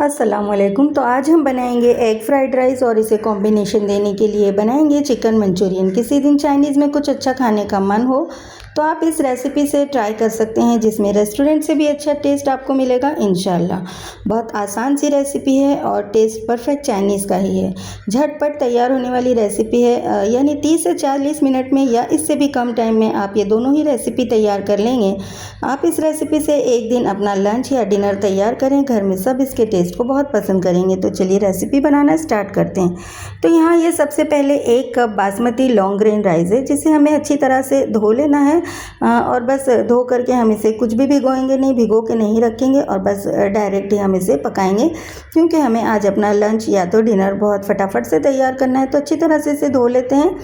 अस्सलामुअलैकुम। तो आज हम बनाएंगे एग फ्राइड राइस और इसे कॉम्बिनेशन देने के लिए बनाएंगे चिकन मंचूरियन। किसी दिन चाइनीज़ में कुछ अच्छा खाने का मन हो तो आप इस रेसिपी से ट्राई कर सकते हैं, जिसमें रेस्टोरेंट से भी अच्छा टेस्ट आपको मिलेगा इंशाल्लाह। बहुत आसान सी रेसिपी है और टेस्ट परफेक्ट चाइनीज़ का ही है। झटपट तैयार होने वाली रेसिपी है, यानी 30 से 40 मिनट में या इससे भी कम टाइम में आप ये दोनों ही रेसिपी तैयार कर लेंगे। आप इस रेसिपी से एक दिन अपना लंच या डिनर तैयार करें, घर में सब इसके टेस्ट को बहुत पसंद करेंगे। तो चलिए रेसिपी बनाना स्टार्ट करते हैं। तो यहाँ ये सबसे पहले 1 cup basmati long grain rice है, जिसे हमें अच्छी तरह से धो लेना है और बस धो करके हम इसे कुछ भी भिगोएंगे नहीं, भिगो के नहीं रखेंगे और बस डायरेक्ट ही हम इसे पकाएंगे, क्योंकि हमें आज अपना लंच या तो डिनर बहुत फटाफट से तैयार करना है। तो अच्छी तरह से इसे धो लेते हैं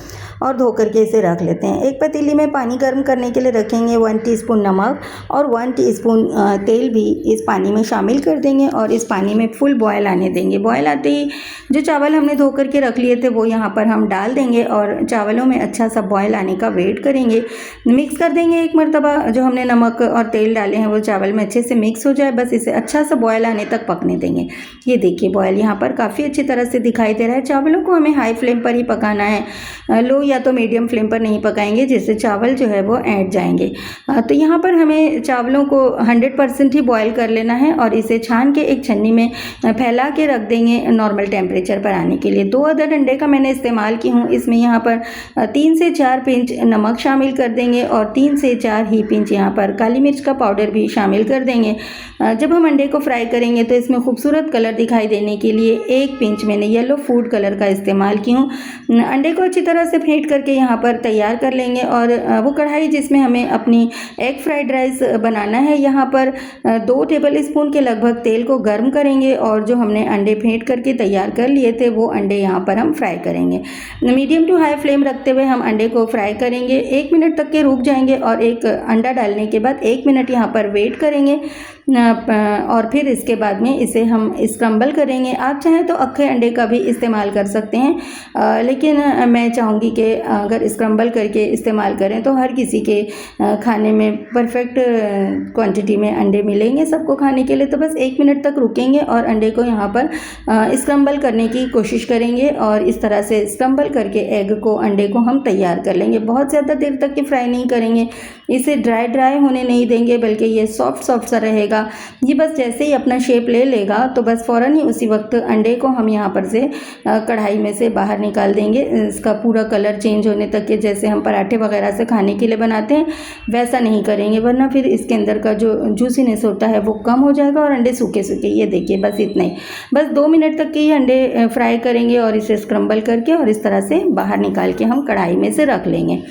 और धो करके इसे रख लेते हैं। एक पतीली में पानी गर्म करने के लिए रखेंगे। 1 टीस्पून नमक और 1 टीस्पून तेल भी इस पानी में शामिल कर देंगे और इस पानी में फुल बॉयल आने देंगे। बॉयल आते ही जो चावल हमने धो करके रख लिए थे वो यहाँ पर हम डाल देंगे और चावलों में अच्छा सा बॉयल आने का वेट करेंगे। मिक्स कर देंगे एक मरतबा। जो हमने नमक और तेल डाले हैं वो चावल में अच्छे से मिक्स हो जाए, बस इसे अच्छा सा बॉयल आने तक पकने देंगे। ये देखिए बॉयल यहाँ पर काफ़ी अच्छी तरह से दिखाई दे रहा है। चावलों को हमें हाई फ्लेम पर ही पकाना है, लो या तो मीडियम फ्लेम पर नहीं पकाएंगे, जिससे चावल जो है वो ऐंठ जाएंगे। तो यहाँ पर हमें चावलों को 100% ही बॉयल कर लेना है और इसे छान के एक छन्नी में फैला के रख देंगे नॉर्मल टेम्परेचर पर आने के लिए। 2 अदद अंडे का मैंने इस्तेमाल की हूँ। इसमें यहाँ पर 3 से 4 पिंच नमक शामिल कर देंगे और 3 से 4 ही पिंच यहाँ पर काली मिर्च का पाउडर भी शामिल कर देंगे। जब हम अंडे को फ्राई करेंगे तो इसमें खूबसूरत कलर दिखाई देने के लिए 1 पिंच मैंने येलो फूड कलर का इस्तेमाल की हूँ। अंडे को अच्छी तरह से फेंट करके यहाँ पर तैयार कर लेंगे और वो कढ़ाई जिसमें हमें अपनी एग फ्राइड राइस बनाना है, यहाँ पर 2 टेबल स्पून के लगभग तेल को गर्म करेंगे और जो हमने अंडे फेंट करके तैयार कर लिए थे वो अंडे यहाँ पर हम फ्राई करेंगे। मीडियम टू हाई फ्लेम रखते हुए हम अंडे को फ्राई करेंगे। 1 मिनट तक के रुक जाएंगे और एक अंडा डालने के बाद 1 मिनट यहाँ पर वेट करेंगे और फिर इसके बाद में इसे हम स्क्रम्बल करेंगे। आप चाहें तो अक्खे अंडे का भी इस्तेमाल कर सकते हैं, लेकिन मैं चाहूँगी कि अगर स्क्रम्बल करके इस्तेमाल करें तो हर किसी के खाने में परफेक्ट क्वांटिटी में अंडे मिलेंगे सबको खाने के लिए। तो बस 1 मिनट तक रुकेंगे और अंडे को यहाँ पर स्क्रम्बल करने की कोशिश करेंगे और इस तरह से स्क्रम्बल करके एग को, अंडे को हम तैयार कर लेंगे। बहुत ज़्यादा देर तक की फ्राई नहीं करेंगे, इसे ड्राई होने नहीं देंगे, बल्कि ये सॉफ्ट सा रहेगा। ये बस जैसे ही अपना शेप ले लेगा तो बस फ़ौरन ही उसी वक्त अंडे को हम यहाँ पर से कढ़ाई में से बाहर निकाल देंगे। इसका पूरा कलर चेंज होने तक के, जैसे हम पराठे वगैरह से खाने के लिए बनाते हैं वैसा नहीं करेंगे, वरना फिर इसके अंदर का जो जूसीनेस होता है वो कम हो जाएगा और अंडे सूखे ये देखिए बस इतना ही। बस 2 मिनट तक के ही अंडे फ्राई करेंगे और इसे स्क्रम्बल करके और इस तरह से बाहर निकाल के हम कढ़ाई में से रख लेंगे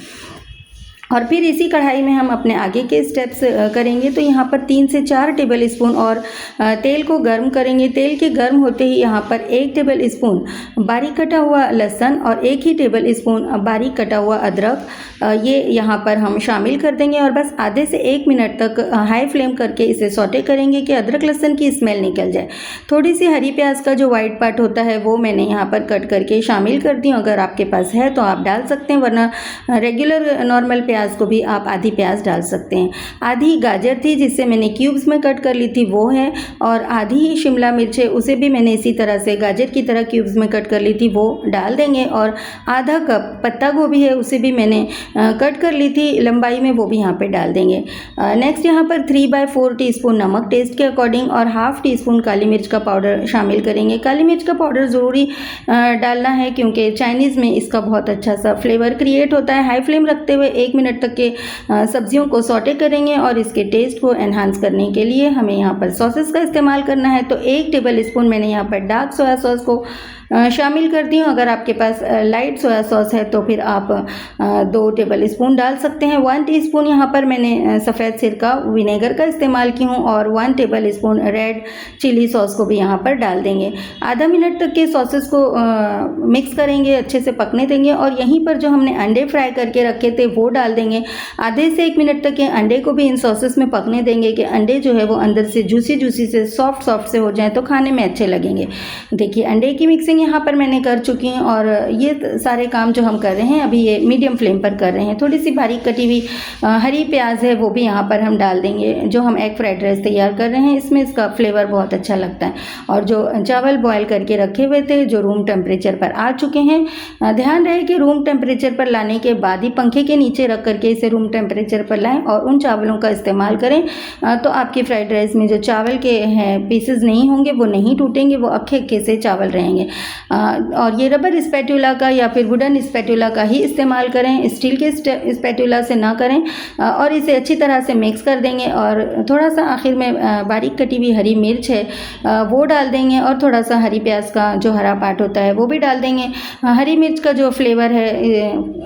और फिर इसी कढ़ाई में हम अपने आगे के स्टेप्स करेंगे। तो यहाँ पर 3 से 4 टेबल स्पून और तेल को गर्म करेंगे। तेल के गर्म होते ही यहाँ पर 1 टेबल स्पून बारीक कटा हुआ लहसुन और 1 ही टेबल स्पून बारीक कटा हुआ अदरक ये यहाँ पर हम शामिल कर देंगे और बस आधे से 1 मिनट तक हाई फ्लेम करके इसे सौटे करेंगे कि अदरक लहसुन की स्मेल निकल जाए। थोड़ी सी हरी प्याज का जो वाइट पार्ट होता है वो मैंने यहाँ पर कट करके शामिल कर दी हूँ। अगर आपके पास है तो आप डाल सकते हैं, वरना रेगुलर नॉर्मल प्याज को भी आप आधी प्याज डाल सकते हैं। आधी गाजर थी जिससे मैंने क्यूब्स में कट कर ली थी वो है, और आधी ही शिमला मिर्च है, उसे भी मैंने इसी तरह से गाजर की तरह क्यूब्स में कट कर ली थी, वो डाल देंगे। और आधा कप पत्ता गोभी है, उसे भी मैंने कट कर ली थी लंबाई में, वो भी यहाँ पे डाल देंगे। नेक्स्ट यहाँ पर 3/4 टीस्पून नमक टेस्ट के अकॉर्डिंग और ½ टीस्पून काली मिर्च का पाउडर शामिल करेंगे। काली मिर्च का पाउडर ज़रूरी डालना है क्योंकि चाइनीज़ में इसका बहुत अच्छा सा फ्लेवर क्रिएट होता है। हाई फ्लेम रखते हुए 1 मिनट तक के सब्जियों को सौटे करेंगे और इसके टेस्ट को एनहांस करने के लिए हमें यहाँ पर सॉसेस का इस्तेमाल करना है। तो 1 टेबल स्पून मैंने यहाँ पर डार्क सोया सॉस को शामिल कर दी हूँ। अगर आपके पास लाइट सोया सॉस है तो फिर आप 2 टेबल स्पून डाल सकते हैं। 1 टीस्पून यहाँ पर मैंने सफ़ेद सिरका विनेगर का इस्तेमाल की हूँ और 1 tablespoon red chilli sauce को भी यहाँ पर डाल देंगे। आधा मिनट तक के सॉसेस को मिक्स करेंगे, अच्छे से पकने देंगे और यहीं पर जो हमने अंडे फ्राई करके रखे थे वो डाल देंगे। आधे से 1 मिनट तक के अंडे को भी इन सॉसेस में पकने देंगे कि अंडे जो है वो अंदर से जूसी से सॉफ्ट से हो जाए तो खाने में अच्छे लगेंगे। देखिए अंडे की मिक्सिंग मिक्सिंग यहाँ पर मैंने कर चुकी हूँ और ये सारे काम जो हम कर रहे हैं अभी ये मीडियम फ्लेम पर कर रहे हैं। थोड़ी सी बारीक कटी हुई हरी प्याज है वो भी यहाँ पर हम डाल देंगे। जो हम एग फ्राइड राइस तैयार कर रहे हैं इसमें इसका फ्लेवर बहुत अच्छा लगता है। और जो चावल बॉयल करके रखे हुए थे जो रूम टेम्परेचर पर आ चुके हैं, ध्यान रहे कि रूम टेम्परेचर पर लाने के बाद ही पंखे के नीचे रख करके इसे रूम टेम्परेचर पर लाएं और उन चावलों का इस्तेमाल करें। तो आपकी फ्राइड राइस में जो चावल के हैं पीसेस नहीं होंगे, वो नहीं टूटेंगे, वो अक्खे अक्खे से चावल रहेंगे। और ये रबर स्पैटुला का या फिर वुडन स्पैटुला का ही इस्तेमाल करें, स्टील के स्पैटुला से ना करें। और इसे अच्छी तरह से मिक्स कर देंगे और थोड़ा सा आखिर में बारीक कटी हुई हरी मिर्च है वो डाल देंगे और थोड़ा सा हरी प्याज का जो हरा पार्ट होता है वो भी डाल देंगे। हरी मिर्च का जो फ्लेवर है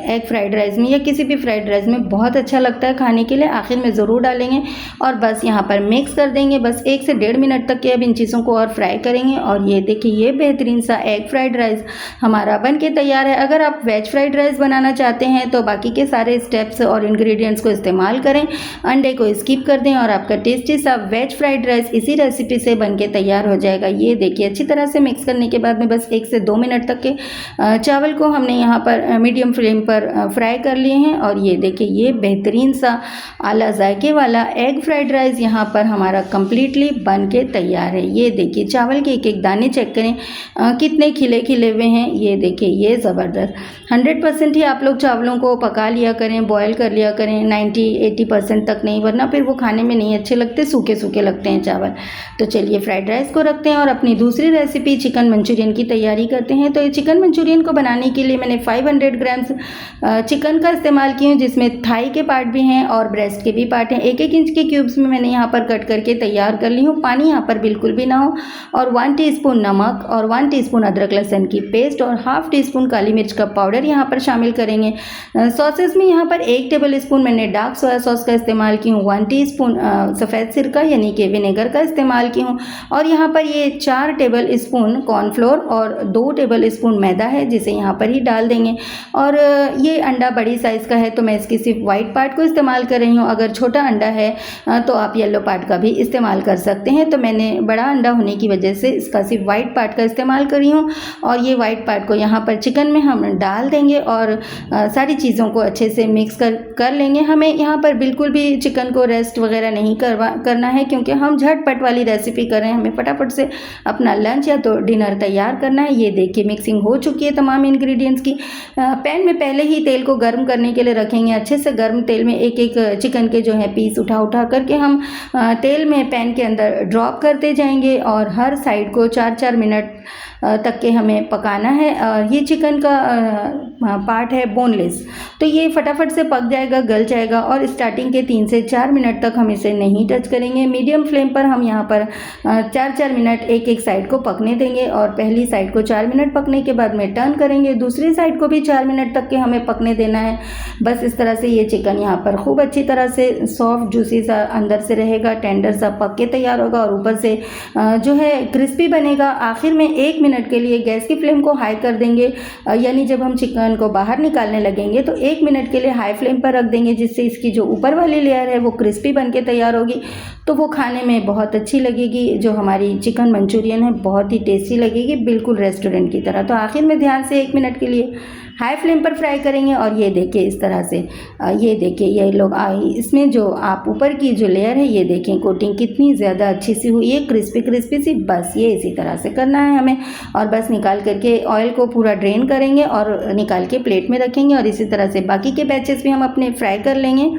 एग फ्राइड राइस में या किसी भी फ्राइड राइस में बहुत अच्छा लगता है खाने के लिए, आखिर में ज़रूर डालेंगे। और बस यहाँ पर मिक्स कर देंगे। बस 1 से 1.5 मिनट तक के अब इन चीज़ों को और फ्राई करेंगे। और ये देखिए ये बेहतरीन सा एग फ्राइड राइस हमारा बन के तैयार है। अगर आप वेज फ्राइड राइस बनाना चाहते हैं तो बाकी के सारे स्टेप्स और इंग्रेडिएंट्स को इस्तेमाल करें, अंडे को स्किप कर दें और आपका टेस्टी सा वेज फ्राइड राइस इसी रेसिपी से बन के तैयार हो जाएगा। ये देखिए अच्छी तरह से मिक्स करने के बाद में बस 1 से 2 मिनट तक के चावल को हमने यहाँ पर मीडियम फ्लेम पर फ्राई कर लिए हैं। और ये देखिए ये बेहतरीन सा आला जायके वाला एग फ्राइड राइस यहाँ पर हमारा कम्प्लीटली बन के तैयार है। ये देखिए चावल के एक एक दाने चेक करें कितने खिले खिले हुए हैं। ये देखिए ये ज़बरदस्त 100% ही आप लोग चावलों को पका लिया करें, बॉयल कर लिया करें, 90-80% तक नहीं, वरना फिर वो खाने में नहीं अच्छे लगते, सूखे सूखे लगते हैं चावल। तो चलिए फ्राइड राइस को रखते हैं और अपनी दूसरी रेसिपी चिकन मंचूरियन की तैयारी करते हैं। तो ये चिकन मंचूरियन को बनाने के लिए मैंने 500 ग्राम्स चिकन का इस्तेमाल की हूँ, जिसमें थाई के पार्ट भी हैं और ब्रेस्ट के भी पार्ट हैं। 1-1 इंच के क्यूब्स में मैंने यहाँ पर कट करके तैयार कर ली हूँ। पानी यहाँ पर बिल्कुल भी ना हो। और 1 टीस्पून नमक और 1 टीस्पून अदरक लहसुन की पेस्ट और ½ टीस्पून काली मिर्च का पाउडर यहाँ पर शामिल करेंगे। सॉसेस में यहाँ पर 1 टेबल स्पून मैंने डार्क सोया सॉस का इस्तेमाल की हूँ, 1 टीस्पून सफ़ेद सिरका यानी कि विनेगर का इस्तेमाल की हूँ। और यहाँ पर ये 4 टेबल स्पून कॉर्नफ्लोर और 2 टेबल स्पून मैदा है जिसे यहाँ पर ही डाल देंगे। और ये अंडा बड़ी साइज़ का है तो मैं इसकी सिर्फ वाइट पार्ट को इस्तेमाल कर रही हूँ। अगर छोटा अंडा है तो आप येलो पार्ट का भी इस्तेमाल कर सकते हैं। तो मैंने बड़ा अंडा होने की वजह से इसका सिर्फ वाइट पार्ट का इस्तेमाल कर रही हूँ। और ये वाइट पार्ट को यहाँ पर चिकन में हम डाल देंगे और सारी चीज़ों को अच्छे से मिक्स कर लेंगे। हमें यहाँ पर बिल्कुल भी चिकन को रेस्ट वगैरह नहीं करना है, क्योंकि हम झटपट वाली रेसिपी कर रहे हैं, हमें फटाफट से अपना लंच या तो डिनर तैयार करना है। ये देखिए मिक्सिंग हो चुकी है तमाम इंग्रेडिएंट्स की। पैन में पहले ही तेल को गर्म करने के लिए रखेंगे। अच्छे से गर्म तेल में एक एक चिकन के जो है पीस उठा करके हम तेल में पैन के अंदर ड्रॉप करते जाएंगे और हर साइड को 4-4 मिनट तक के हमें पकाना है। ये चिकन का पार्ट है बोनलेस, तो ये फटाफट से पक जाएगा, गल जाएगा। और स्टार्टिंग के 3 से 4 मिनट तक हम इसे नहीं टच करेंगे। मीडियम फ्लेम पर हम यहाँ पर 4-4 मिनट एक साइड को पकने देंगे और पहली साइड को 4 मिनट पकने के बाद में टर्न करेंगे, दूसरी साइड को भी 4 मिनट तक के हमें पकने देना है। बस इस तरह से ये चिकन यहाँ पर खूब अच्छी तरह से सॉफ्ट जूसी सा अंदर से रहेगा, टेंडर सा पक के तैयार होगा और ऊपर से जो है क्रिस्पी बनेगा। आखिर में 1 मिनट के लिए गैस की फ्लेम को हाई कर देंगे, यानी जब हम चिकन को बाहर निकालने लगेंगे तो 1 मिनट के लिए हाई फ्लेम पर रख देंगे, जिससे इसकी जो ऊपर वाली लेयर है वो क्रिस्पी बन के तैयार होगी। तो वो खाने में बहुत अच्छी लगेगी। जो हमारी चिकन मंचूरियन है बहुत ही टेस्टी लगेगी, बिल्कुल रेस्टोरेंट की तरह। तो आखिर में ध्यान से 1 मिनट के लिए हाई फ्लेम पर फ्राई करेंगे। और ये देखिए इस तरह से ये देखिए ये लोग इसमें जो आप ऊपर की जो लेयर है ये देखें कोटिंग कितनी ज़्यादा अच्छी सी हुई है, क्रिस्पी सी। बस ये इसी तरह से करना है हमें। और बस निकाल करके ऑयल को पूरा ड्रेन करेंगे और निकाल के प्लेट में रखेंगे। और इसी तरह से बाकी के बैचेस भी हम अपने फ्राई कर लेंगे।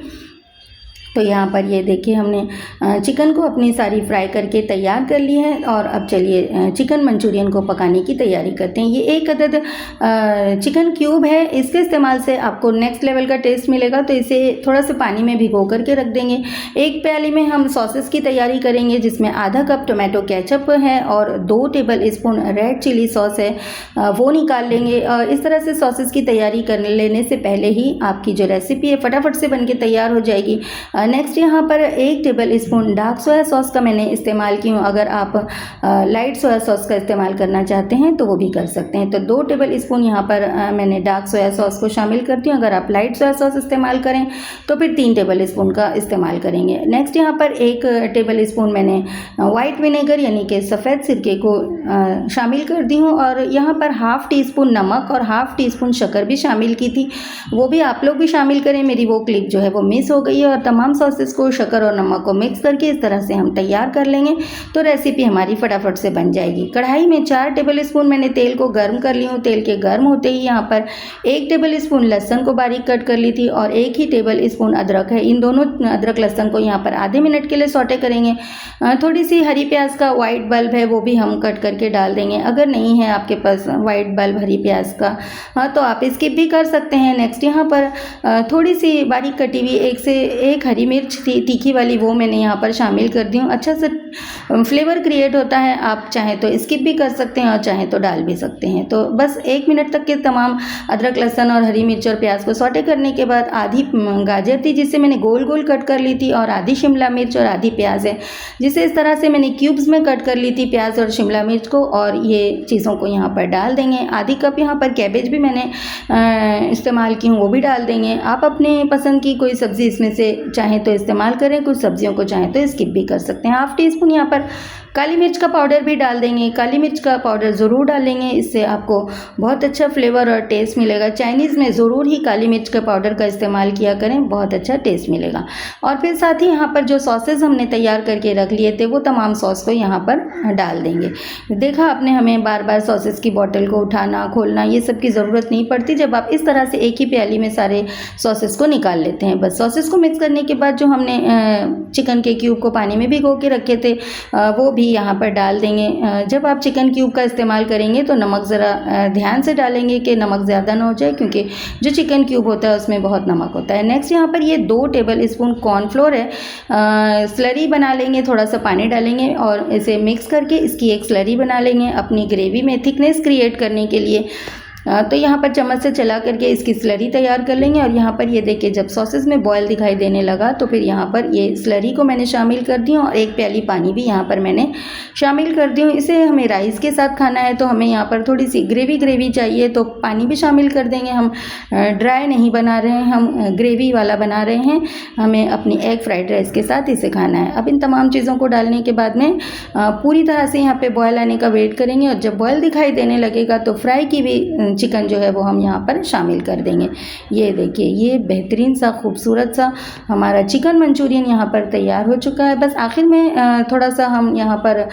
तो यहाँ पर ये देखिए हमने चिकन को अपनी सारी फ्राई करके तैयार कर ली है। और अब चलिए चिकन मंचूरियन को पकाने की तैयारी करते हैं। ये 1 अदद चिकन क्यूब है, इसके इस्तेमाल से आपको नेक्स्ट लेवल का टेस्ट मिलेगा। तो इसे थोड़ा सा पानी में भिगो करके रख देंगे। 1 प्याली में हम सॉसेस की तैयारी करेंगे, जिसमें आधा कप टोमेटो केचप है और 2 tablespoon red chilli sauce है, वो निकाल लेंगे। इस तरह से सॉसेस की तैयारी कर लेने से पहले ही आपकी जो रेसिपी है फटाफट से बन के तैयार हो जाएगी। नेक्स्ट यहाँ पर 1 table spoon dark soya sauce का मैंने इस्तेमाल की हूँ। अगर आप लाइट सोया सॉस का इस्तेमाल करना चाहते हैं तो वो भी कर सकते हैं। तो 2 टेबल स्पून यहाँ पर मैंने डार्क सोया सॉस को शामिल करती हूँ। अगर आप लाइट सोया सॉस इस्तेमाल करें तो फिर 3 टेबल स्पून का इस्तेमाल करेंगे। नेक्स्ट यहाँ पर 1 टेबल स्पून मैंने वाइट विनेगर यानी कि सफ़ेद सिरके को शामिल कर दी हूँ। और यहाँ पर हाफ़ टी स्पून नमक और हाफ़ टी स्पून शक्कर भी शामिल की थी, वो भी आप लोग भी शामिल करें। मेरी वो क्लिप जो है वो मिस हो गई है। और तमाम सॉसेस को, शक्कर और नमक को मिक्स करके इस तरह से हम तैयार कर लेंगे तो रेसिपी हमारी फटाफट से बन जाएगी। कढ़ाई में 4 टेबल स्पून मैंने तेल को गर्म कर ली हूँ। तेल के गर्म होते ही यहाँ पर 1 टेबल स्पून लहसुन को बारीक कट कर ली थी और 1 ही टेबल स्पून अदरक है। इन दोनों अदरक लहसुन को यहाँ पर आधे मिनट के लिए सौटे करेंगे। थोड़ी सी हरी प्याज का वाइट बल्ब है वो भी हम कट करके डाल देंगे। अगर नहीं है आपके पास वाइट बल्ब हरी प्याज का तो आप स्किप भी कर सकते हैं। नेक्स्ट यहाँ पर थोड़ी सी बारीक कटी हुई 1 से 1 हरी मिर्च थी तीखी वाली, वो मैंने यहाँ पर शामिल कर दी हूँ। अच्छा से फ्लेवर क्रिएट होता है, आप चाहें तो स्किप भी कर सकते हैं और चाहें तो डाल भी सकते हैं। तो बस 1 मिनट तक के तमाम अदरक लहसुन और हरी मिर्च और प्याज को सौटे करने के बाद आधी गाजर थी जिसे मैंने गोल गोल कट कर ली थी और आधी शिमला मिर्च और आधी प्याज है जिसे इस तरह से मैंने क्यूब्स में कट कर ली थी, प्याज और शिमला मिर्च को। और ये चीज़ों को यहाँ पर डाल देंगे। आधी कप यहाँ पर कैबेज भी मैंने इस्तेमाल की हूँ, वो भी डाल देंगे। आप अपने पसंद की कोई सब्ज़ी इसमें से चाहें तो इस्तेमाल करें, कुछ सब्जियों को चाहें तो स्किप भी कर सकते हैं। हाफ़ टी स्पून यहाँ पर काली मिर्च का पाउडर भी डाल देंगे। काली मिर्च का पाउडर ज़रूर डालेंगे, इससे आपको बहुत अच्छा फ्लेवर और टेस्ट मिलेगा। चाइनीज़ में ज़रूर ही काली मिर्च का पाउडर का इस्तेमाल किया करें, बहुत अच्छा टेस्ट मिलेगा। और फिर साथ ही यहाँ पर जो सॉसेज हमने तैयार करके रख लिए थे वो तमाम सॉस को यहाँ पर डाल देंगे। देखा आपने, हमें बार बार सॉसेस की बॉटल को उठाना खोलना ये सब की ज़रूरत नहीं पड़ती जब आप इस तरह से एक ही प्याली में सारे सॉसेस को निकाल लेते हैं। बस सॉसेस को मिक्स करने के बाद जो हमने चिकन के क्यूब को पानी में भिगो के रखे थे वो भी यहाँ पर डाल देंगे। जब आप चिकन क्यूब का इस्तेमाल करेंगे तो नमक ज़रा ध्यान से डालेंगे कि नमक ज़्यादा ना हो जाए, क्योंकि जो चिकन क्यूब होता है उसमें बहुत नमक होता है। नेक्स्ट यहाँ पर ये 2 टेबल स्पून कॉर्नफ्लोर है, स्लरी बना लेंगे। थोड़ा सा पानी डालेंगे और इसे मिक्स करके इसकी एक स्लरी बना लेंगे अपनी ग्रेवी में थिकनेस क्रिएट करने के लिए। तो यहाँ पर चम्मच से चला करके इसकी स्लरी तैयार कर लेंगे। और यहाँ पर ये देखिए जब सॉसेस में बॉयल दिखाई देने लगा तो फिर यहाँ पर ये स्लरी को मैंने शामिल कर दी और 1 प्याली पानी भी यहाँ पर मैंने शामिल कर दी हूँ। इसे हमें राइस के साथ खाना है तो हमें यहाँ पर थोड़ी सी ग्रेवी चाहिए तो पानी भी शामिल कर देंगे। हम ड्राई नहीं बना रहे हैं, हम ग्रेवी वाला बना रहे हैं। हमें अपनी एग फ्राइड राइस के साथ इसे खाना है। अब इन तमाम चीज़ों को डालने के बाद में पूरी तरह से यहाँ पर बॉयल आने का वेट करेंगे और जब बॉयल दिखाई देने लगेगा तो फ्राई की भी चिकन जो है वो हम यहाँ पर शामिल कर देंगे। ये देखिए ये बेहतरीन सा खूबसूरत सा हमारा चिकन मंचूरियन यहाँ पर तैयार हो चुका है। बस आखिर में थोड़ा सा हम यहाँ पर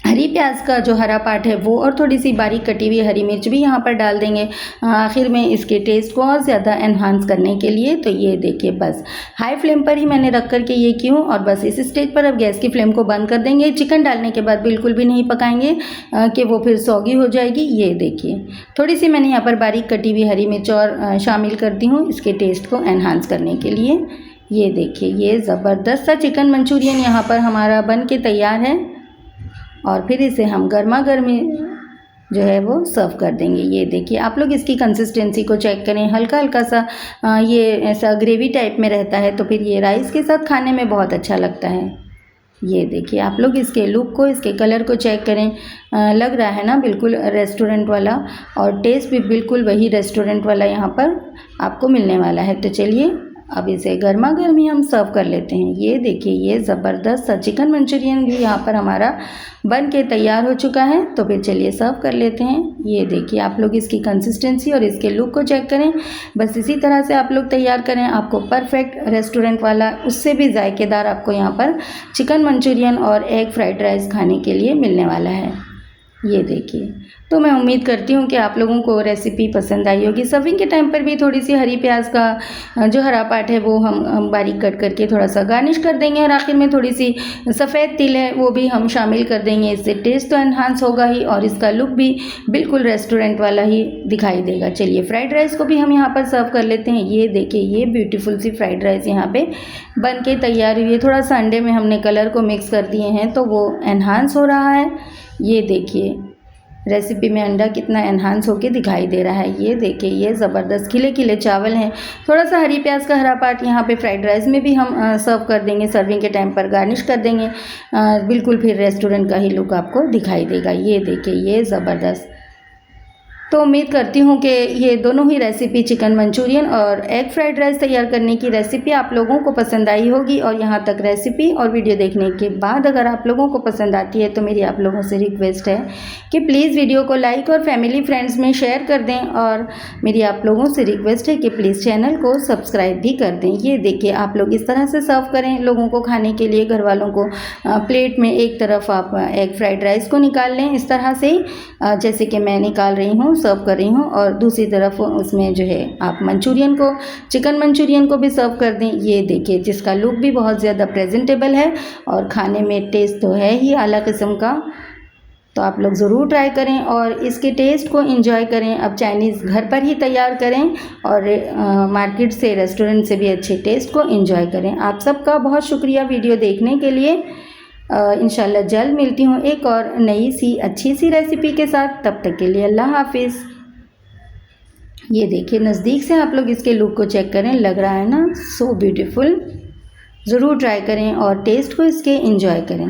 हरी प्याज का जो हरा पार्ट है वो और थोड़ी सी बारीक कटी हुई हरी मिर्च भी यहाँ पर डाल देंगे आखिर में इसके टेस्ट को और ज़्यादा एनहांस करने के लिए। तो ये देखिए बस हाई फ्लेम पर ही मैंने रख करके ये की हूँ और बस इस स्टेज पर अब गैस की फ्लेम को बंद कर देंगे। चिकन डालने के बाद बिल्कुल भी नहीं पकाएंगे कि वो फिर सौगी हो जाएगी। ये देखिए थोड़ी सी मैंने यहाँ पर बारीक कटी हुई हरी मिर्च और शामिल करती हूँ इसके टेस्ट को एनहांस करने के लिए। ये देखिए ये ज़बरदस्त सा चिकन मंचूरियन यहाँ पर हमारा बन के तैयार है और फिर इसे हम गर्मा गर्मी जो है वो सर्व कर देंगे। ये देखिए आप लोग इसकी कंसिस्टेंसी को चेक करें, हल्का हल्का सा ये ऐसा ग्रेवी टाइप में रहता है तो फिर ये राइस के साथ खाने में बहुत अच्छा लगता है। ये देखिए आप लोग इसके लुक को, इसके कलर को चेक करें, लग रहा है ना बिल्कुल रेस्टोरेंट वाला और टेस्ट भी बिल्कुल वही रेस्टोरेंट वाला यहाँ पर आपको मिलने वाला है। तो चलिए अब इसे गर्मा गर्मी हम सर्व कर लेते हैं। ये देखिए ये ज़बरदस्त सा चिकन मंचूरियन भी यहाँ पर हमारा बन के तैयार हो चुका है। तो फिर चलिए सर्व कर लेते हैं। ये देखिए आप लोग इसकी कंसिस्टेंसी और इसके लुक को चेक करें, बस इसी तरह से आप लोग तैयार करें, आपको परफेक्ट रेस्टोरेंट वाला उससे भी जायकेदार आपको यहाँ पर चिकन मंचूरियन और एग फ्राइड राइस खाने के लिए मिलने वाला है। ये देखिए तो मैं उम्मीद करती हूँ कि आप लोगों को रेसिपी पसंद आई होगी। सर्विंग के टाइम पर भी थोड़ी सी हरी प्याज का जो हरा पार्ट है वो हम बारीक कट करके थोड़ा सा गार्निश कर देंगे और आखिर में थोड़ी सी सफ़ेद तिल है वो भी हम शामिल कर देंगे। इससे टेस्ट तो एनहांस होगा ही और इसका लुक भी बिल्कुल रेस्टोरेंट वाला ही दिखाई देगा। चलिए फ्राइड राइस को भी हम यहाँ पर सर्व कर लेते हैं। ये देखिए ये ब्यूटीफुल सी फ्राइड राइस यहाँ पर बन के तैयार हुई है। थोड़ा सा अंडे में हमने कलर को मिक्स कर दिए हैं तो वो एनहांस हो रहा है। ये देखिए रेसिपी में अंडा कितना एनहांस होके दिखाई दे रहा है। ये देखिए, ये ज़बरदस्त खिले खिले चावल हैं। थोड़ा सा हरी प्याज का हरा पार्ट यहाँ पे फ्राइड राइस में भी हम सर्व कर देंगे, सर्विंग के टाइम पर गार्निश कर देंगे। बिल्कुल फिर रेस्टोरेंट का ही लुक आपको दिखाई देगा। ये देखिए, ये ज़बरदस्त। तो उम्मीद करती हूँ कि ये दोनों ही रेसिपी, चिकन मंचूरियन और एग फ्राइड राइस तैयार करने की रेसिपी आप लोगों को पसंद आई होगी। और यहाँ तक रेसिपी और वीडियो देखने के बाद अगर आप लोगों को पसंद आती है तो मेरी आप लोगों से रिक्वेस्ट है कि प्लीज़ वीडियो को लाइक और फैमिली फ्रेंड्स में शेयर कर दें। और मेरी आप लोगों से रिक्वेस्ट है कि प्लीज़ चैनल को सब्सक्राइब भी कर दें। ये देखिए, आप लोग इस तरह से सर्व करें लोगों को खाने के लिए, घर वालों को। प्लेट में एक तरफ आप एग फ्राइड राइस को निकाल लें इस तरह से, जैसे कि मैं निकाल रही हूँ, सर्व कर रही हूँ, और दूसरी तरफ उसमें जो है आप मंचूरियन को, चिकन मंचूरियन को भी सर्व कर दें। ये देखिए, जिसका लुक भी बहुत ज़्यादा प्रेजेंटेबल है और खाने में टेस्ट तो है ही आला किस्म का। तो आप लोग ज़रूर ट्राई करें और इसके टेस्ट को एंजॉय करें। अब चाइनीज़ घर पर ही तैयार करें और मार्केट से, रेस्टोरेंट से भी अच्छे टेस्ट को एंजॉय करें। आप सबका बहुत शुक्रिया वीडियो देखने के लिए। इंशाल्लाह जल्द मिलती हूँ एक और नई सी अच्छी सी रेसिपी के साथ। तब तक के लिए अल्लाह हाफिज़। ये देखिए, नज़दीक से आप लोग इसके लुक को चेक करें, लग रहा है ना सो ब्यूटीफुल। ज़रूर ट्राई करें और टेस्ट को इसके एंजॉय करें।